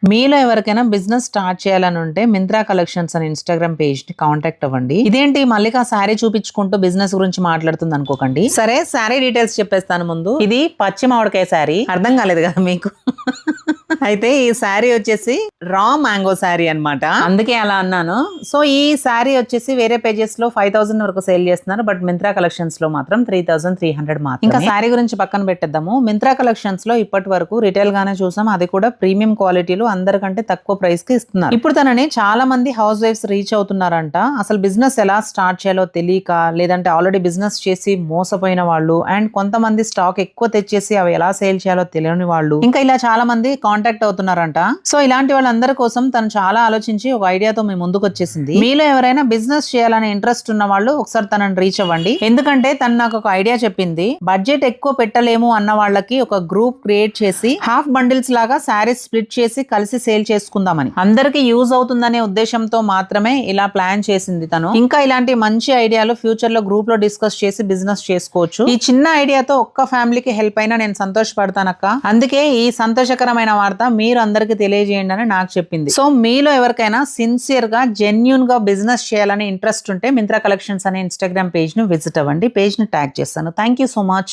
మీలో ఎవరికైనా business start చేయాలని ఉంటే మింత్రా కలెక్షన్స్ అనే ఇన్స్టాగ్రామ్ పేజ్ ని కాంటాక్ట్ అవ్వండి. ఇదేంటి మల్లిక శారీ చూపించుకుంటూ బిజినెస్ గురించి మాట్లాడుతుంది అనుకోకండి. సరే శారీ డీటెయిల్స్ చెప్పేస్తాను. ముందు ఇది పచ్చి మామిడికాయ శారీ, అర్థం కాలేదు కదా మీకు? అయితే ఈ శారీ వచ్చేసి రా మ్యాంగో శారీ అన్నమాట, అందుకే అలా అన్నాను. సో ఈ శారీ వచ్చేసి వేరే పేజెస్ లో 5000 వరకు సేల్ చేస్తున్నారు, బట్ మింత్రా కలెక్షన్స్ లో మాత్రం 3300 మాత్రం. ఇంకా శారీ గురించి పక్కన పెట్టేద్దాము. మింత్రా కలెక్షన్స్ లో ఇప్పటి వరకు రిటైల్ గానే చూసాం, అది కూడా ప్రీమియం క్వాలిటీలో అందరికంటే తక్కువ ప్రైస్ కి ఇస్తున్నారు. ఇప్పుడు తనని చాలా మంది హౌస్ వైఫ్స్ రీచ్ అవుతున్నారంట. అసలు బిజినెస్ ఎలా స్టార్ట్ చేయాలో తెలియక, లేదంటే ఆల్రెడీ బిజినెస్ చేసి మోసపోయిన వాళ్ళు, అండ్ కొంతమంది స్టాక్ ఎక్కువ తెచ్చేసి అవి ఎలా సేల్ చేయాలో తెలియని వాళ్ళు, ఇంకా ఇలా చాలా మంది కాంటాక్ట్ అవుతున్నారంట. సో ఇలాంటి వాళ్ళందరి కోసం తను చాలా ఆలోచించి ఒక ఐడియాతో మీ ముందుకు వచ్చేసింది. మీలో ఎవరైనా బిజినెస్ చేయాలనే ఇంట్రెస్ట్ ఉన్న వాళ్ళు ఒకసారి తనని రీచ్ అవ్వండి. ఎందుకంటే తను నాకు ఒక ఐడియా చెప్పింది. బడ్జెట్ ఎక్కువ పెట్టలేము అన్న వాళ్ళకి ఒక గ్రూప్ క్రియేట్ చేసి హాఫ్ బండిల్స్ లాగా శారీస్ స్ప్లిట్ చేసి కలిసి సేల్ చేసుకుందామని, అందరికి యూజ్ అవుతుందనే ఉద్దేశంతో మాత్రమే ఇలా ప్లాన్ చేసింది తను. ఇంకా ఇలాంటి మంచి ఐడియాలు ఫ్యూచర్ లో గ్రూప్ లో డిస్కస్ చేసి బిజినెస్ చేసుకోవచ్చు. ఈ చిన్న ఐడియాతో ఒక్క ఫ్యామిలీకి హెల్ప్ అయినా నేను సంతోషపడతానక్క. అందుకే ఈ సంతోషకరమైన వార్త మీరు అందరికి తెలియజేయండి అని నాకు చెప్పింది. సో మీలో ఎవరికైనా సిన్సియర్ గా జెన్యూన్ గా బిజినెస్ చేయాలని ఇంట్రెస్ట్ ఉంటే మింత్రా కలెక్షన్స్ అనే ఇన్స్టాగ్రామ్ పేజ్ ను విజిట్ అవ్వండి. పేజ్ ని ట్యాగ్ చేస్తాను. Thank you so much.